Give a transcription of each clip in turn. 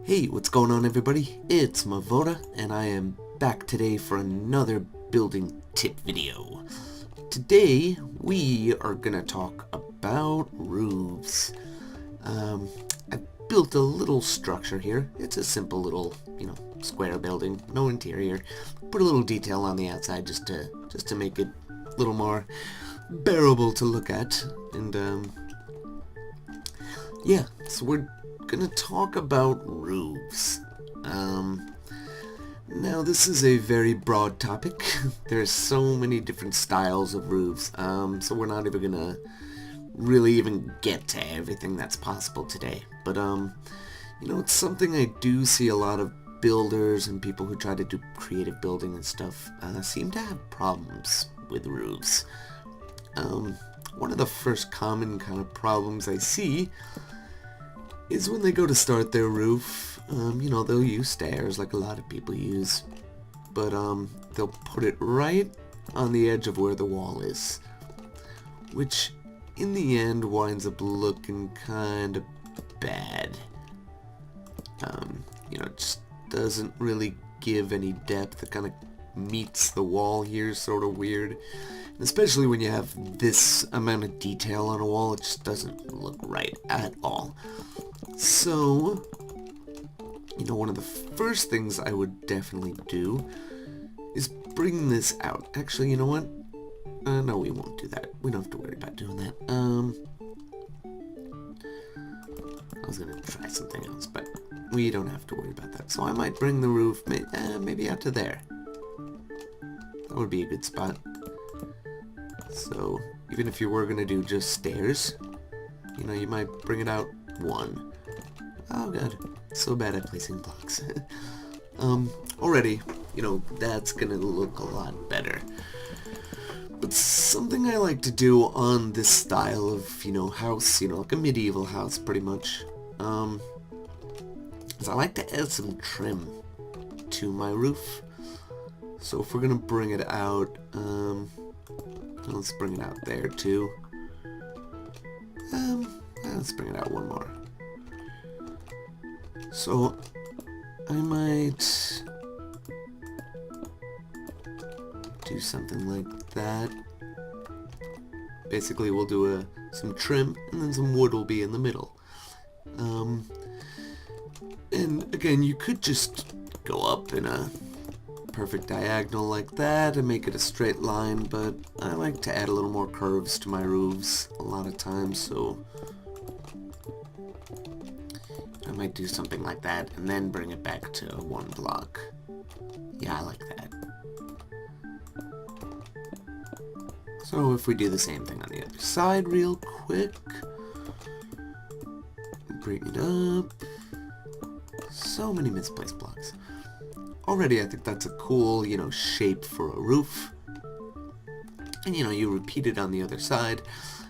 Hey, what's going on everybody? It's Mevoda, and I am back today for another building tip video. Today, we are gonna talk about roofs. I built a little structure here. It's a simple little, square building, no interior. Put a little detail on the outside just to make it a little more bearable to look at. And yeah, so we're gonna talk about roofs. Now this is a very broad topic. There's so many different styles of roofs, so we're not even gonna really even get to everything that's possible today. But it's something I do see a lot of builders and people who try to do creative building and stuff seem to have problems with roofs. One of the first common kind of problems I see is when they go to start their roof. They'll use stairs like a lot of people use, but they'll put it right on the edge of where the wall is, which in the end winds up looking kind of bad. It just doesn't really give any depth. It kind of meets the wall here, sort of weird. And especially when you have this amount of detail on a wall, it just doesn't look right at all. So, one of the first things I would definitely do is bring this out. Actually, you know what? No, we won't do that. We don't have to worry about doing that. I was gonna try something else, but we don't have to worry about that. So I might bring the roof maybe out to there. That would be a good spot. So, even if you were gonna do just stairs, you might bring it out one. Oh god, so bad at placing blocks. Already, that's gonna look a lot better. But something I like to do on this style of, house, like a medieval house pretty much, is I like to add some trim to my roof. So if we're gonna bring it out, let's bring it out there too. Let's bring it out one more. So I might do something like that. Basically we'll do some trim and then some wood will be in the middle. And again, you could just go up in a perfect diagonal like that and make it a straight line, but I like to add a little more curves to my roofs a lot of times, so I might do something like that and then bring it back to one block. Yeah, I like that. So if we do the same thing on the other side real quick, bring it up. So many misplaced blocks. Already I think that's a cool, shape for a roof. And you repeat it on the other side.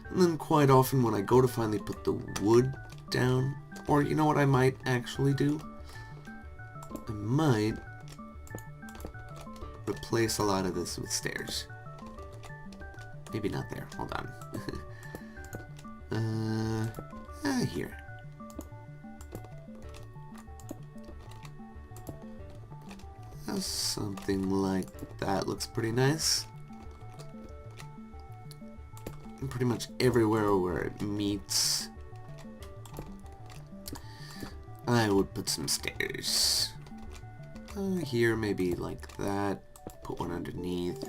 And then quite often when I go to finally put the wood down, or you know what I might actually do? I might replace a lot of this with stairs. Maybe not there. Hold on. Here. Something like that looks pretty nice. And pretty much everywhere where it meets, I would put some stairs. Here, maybe like that. Put one underneath.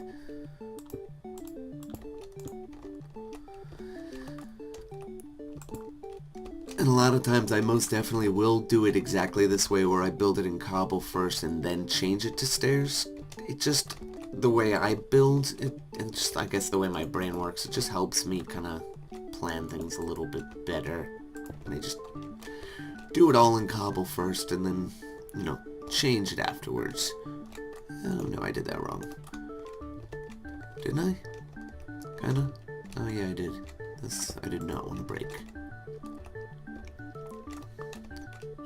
And a lot of times I most definitely will do it exactly this way, where I build it in cobble first and then change it to stairs. It just, the way I build it, and just I guess the way my brain works, it just helps me kind of plan things a little bit better. And I just do it all in cobble first and then, change it afterwards. Oh no, I did that wrong. Didn't I? Kinda? Oh yeah, I did. This I did not want to break.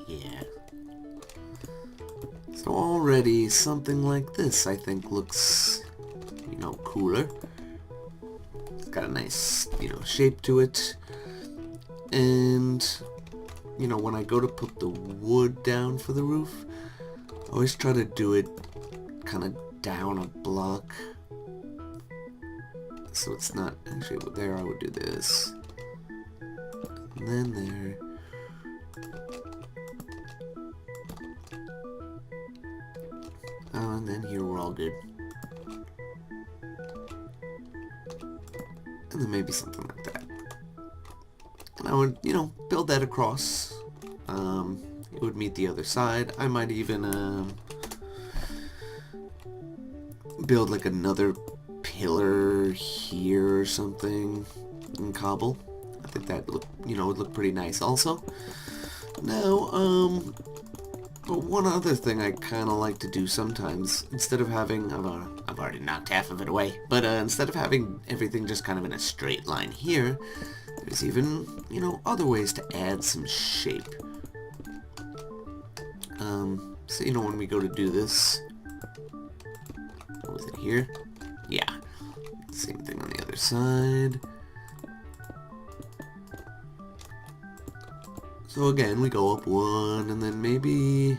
Yeah. So already something like this I think looks, cooler. It's got a nice, shape to it. And you know, when I go to put the wood down for the roof, I always try to do it kind of down a block. So it's not, actually there I would do this. And then there. And then here we're all good. And then maybe something like that. And I would, you know, build that across. It would meet the other side. I might even build like another pillar here or something in cobble. I think that look, you know, would look pretty nice also. Now, but one other thing I kind of like to do sometimes, instead of having, I've already knocked half of it away, but instead of having everything just kind of in a straight line here, there's even, you know, other ways to add some shape. So, you know, when we go to do this, what was it here? Yeah, same thing on the other side. So again, we go up one, and then maybe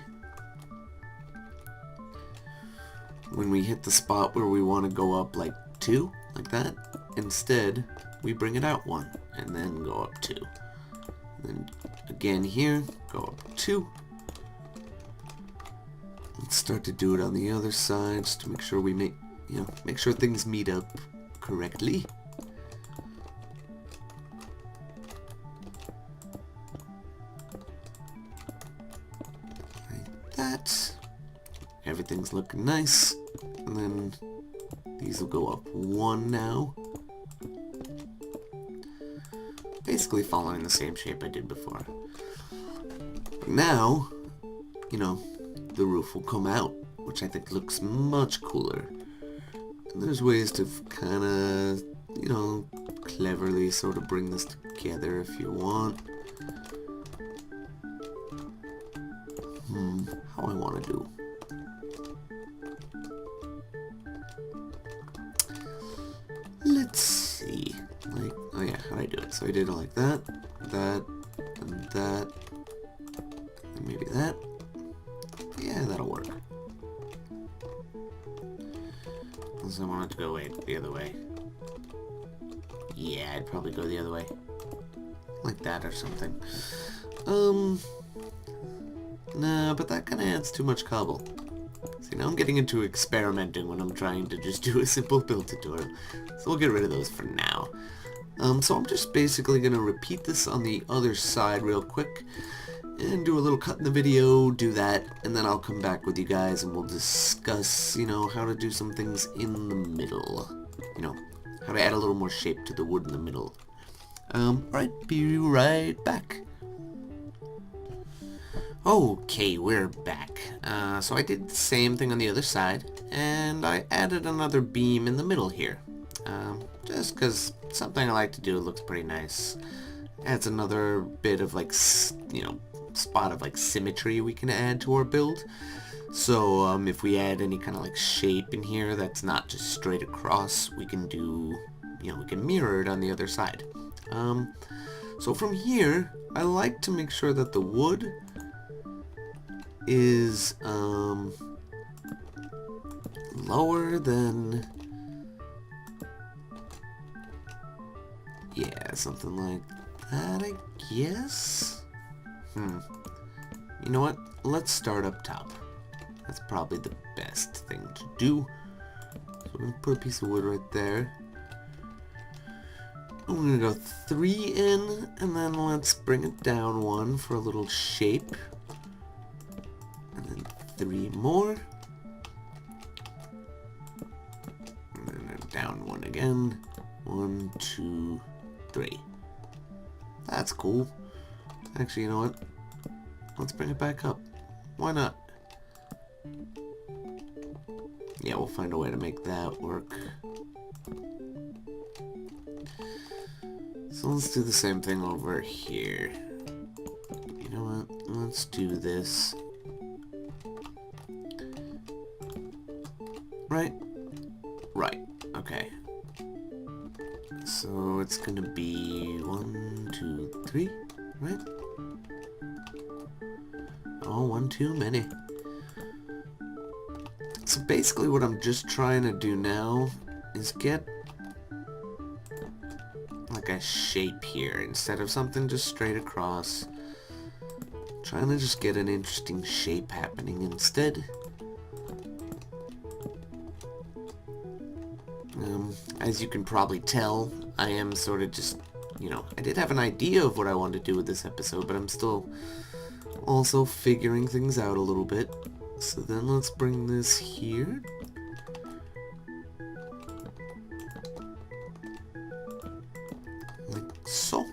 when we hit the spot where we want to go up like 2, like that, instead we bring it out 1, and then go up 2. And then again here, go up 2. Let's start to do it on the other side, just to make sure we make sure things meet up correctly. That. Everything's looking nice. And then these will go up 1 now. Basically following the same shape I did before. But now, you know, the roof will come out, which I think looks much cooler. And there's ways to kind of, you know, cleverly sort of bring this together if you want. How I want to do. Let's see. Like, oh yeah, how do I do it? So I did it like that, that, and that, and maybe that. Yeah, that'll work. Unless I want it to go the other way. Yeah, I'd probably go the other way. Like that or something. Nah, but that kind of adds too much cobble. See, now I'm getting into experimenting when I'm trying to just do a simple build tutorial. So we'll get rid of those for now. So I'm just basically going to repeat this on the other side real quick. And do a little cut in the video, do that, and then I'll come back with you guys and we'll discuss, you know, how to do some things in the middle. You know, how to add a little more shape to the wood in the middle. Alright, be right back. Okay, we're back. So I did the same thing on the other side, and I added another beam in the middle here. Just because something I like to do, it looks pretty nice. Adds another bit of, like, you know, spot of, like, symmetry we can add to our build. So, if we add any kind of, like, shape in here that's not just straight across, we can do, you know, we can mirror it on the other side. So from here, I like to make sure that the wood is lower than, yeah, something like that, I guess. You know what? Let's start up top. That's probably the best thing to do. So we're gonna put a piece of wood right there. I'm gonna go 3 in, and then let's bring it down 1 for a little shape. And then 3 more. And then down 1 again. 1, 2, 3. That's cool. Actually, you know what? Let's bring it back up. Why not? Yeah, we'll find a way to make that work. So let's do the same thing over here. You know what? Let's do this. Right? Right. Okay. So it's gonna be 1, 2, 3, right? Oh, one too many. So basically what I'm just trying to do now is get like a shape here instead of something just straight across. Trying to just get an interesting shape happening instead. As you can probably tell, I am sort of just, you know, I did have an idea of what I wanted to do with this episode, but I'm still also figuring things out a little bit. So then let's bring this here. Like so.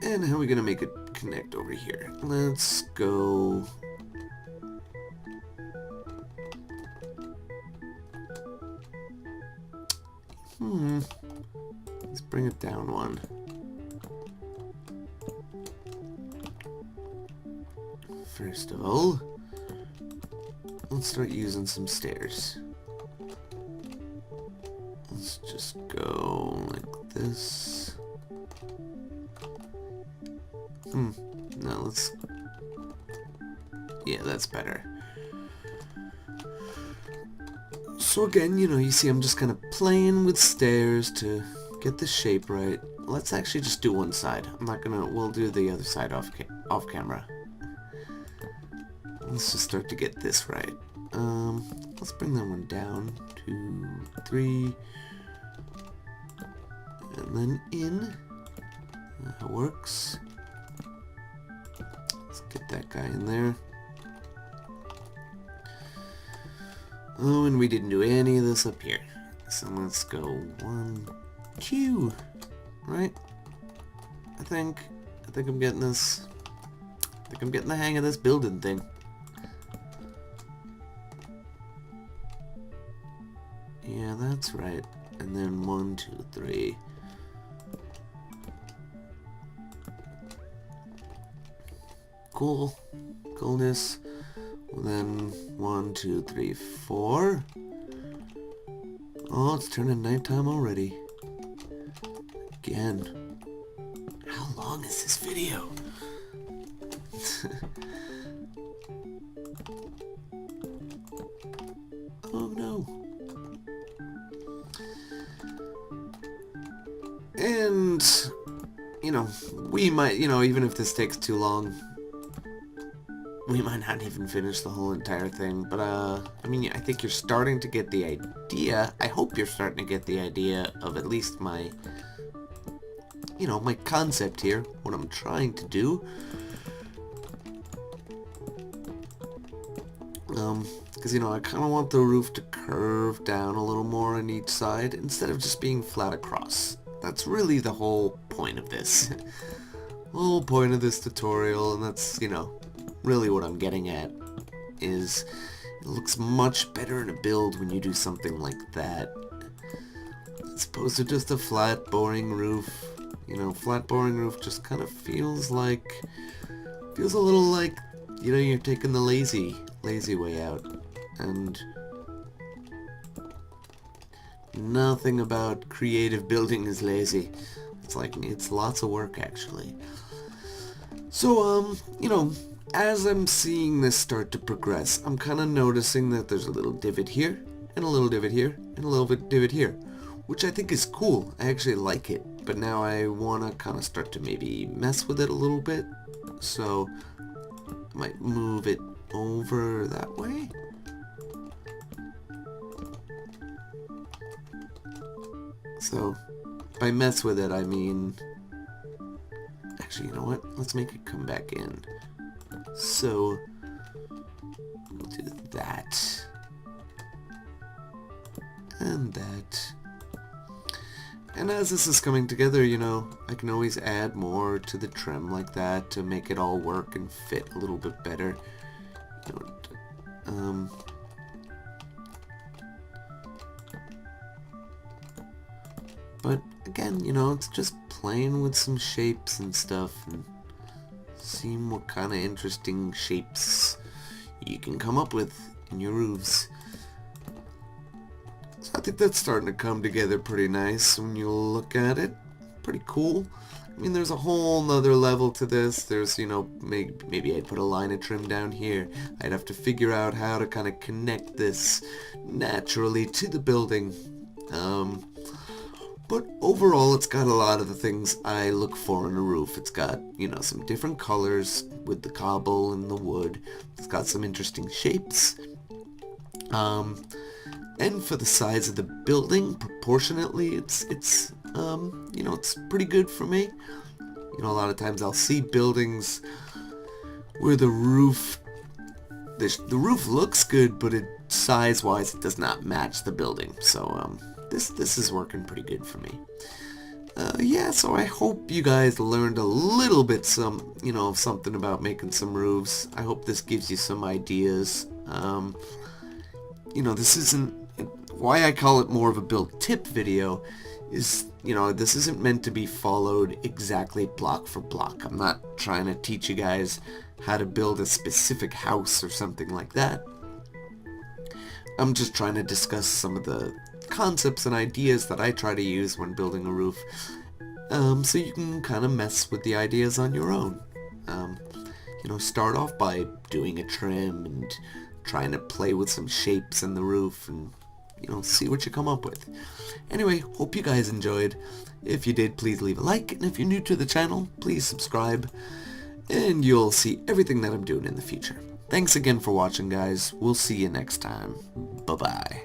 And how are we gonna make it connect over here? Let's go... Let's bring it down one. First of all, let's start using some stairs. Let's just go like this. No, let's... Yeah, that's better. So again, you know, you see I'm just kind of playing with stairs to get the shape right. Let's actually just do one side. I'm not gonna... We'll do the other side off camera. Let's just start to get this right. Let's bring that one down. 2, 3. And then in. That works. Let's get that guy in there. Oh, and we didn't do any of this up here. So let's go 1, 2. Right? I think I'm getting this. I think I'm getting the hang of this building thing. Yeah, that's right. And then 1, 2, 3. Cool. Coolness. And then 1, 2, 3, 4. Oh, it's turning nighttime already. Again. How long is this video? Oh no. And, you know, we might, you know, even if this takes too long, we might not even finish the whole entire thing. But, I mean, I think you're starting to get the idea. I hope you're starting to get the idea of at least my, you know, my concept here, what I'm trying to do. Because, you know, I kind of want the roof to curve down a little more on each side instead of just being flat across. That's really the whole point of this. The whole point of this tutorial, and that's, you know, really what I'm getting at, is it looks much better in a build when you do something like that, as opposed to just a flat, boring roof. You know, flat, boring roof just kind of feels a little like, you know, you're taking the lazy way out, and nothing about creative building is lazy. It's like, it's lots of work, actually. So, you know, as I'm seeing this start to progress, I'm kind of noticing that there's a little divot here, and a little divot here, and a little bit divot here, which I think is cool. I actually like it, but now I want to kind of start to maybe mess with it a little bit, so I might move it over that way. So, by mess with it, I mean... Actually, you know what? Let's make it come back in. So, we'll do that. And that. And as this is coming together, you know, I can always add more to the trim like that to make it all work and fit a little bit better. You know, but again, you know, it's just playing with some shapes and stuff and seeing what kind of interesting shapes you can come up with in your roofs. So I think that's starting to come together pretty nice when you look at it. Pretty cool. I mean, there's a whole nother level to this. There's, you know, maybe I'd put a line of trim down here. I'd have to figure out how to kind of connect this naturally to the building. But overall, it's got a lot of the things I look for in a roof. It's got, you know, some different colors with the cobble and the wood. It's got some interesting shapes. And for the size of the building, proportionately, it's you know, it's pretty good for me. You know, a lot of times I'll see buildings where the roof looks good, but size-wise, it does not match the building. So, this is working pretty good for me. Yeah, so I hope you guys learned a little bit something about making some roofs. I hope this gives you some ideas. You know, this isn't, why I call it more of a build tip video is, you know, this isn't meant to be followed exactly block for block. I'm not trying to teach you guys how to build a specific house or something like that. I'm just trying to discuss some of the concepts and ideas that I try to use when building a roof, so you can kind of mess with the ideas on your own. You know, start off by doing a trim and trying to play with some shapes in the roof and, you know, see what you come up with. Anyway, hope you guys enjoyed. If you did, please leave a like, and if you're new to the channel, please subscribe, and you'll see everything that I'm doing in the future. Thanks again for watching, guys. We'll see you next time. Bye-bye.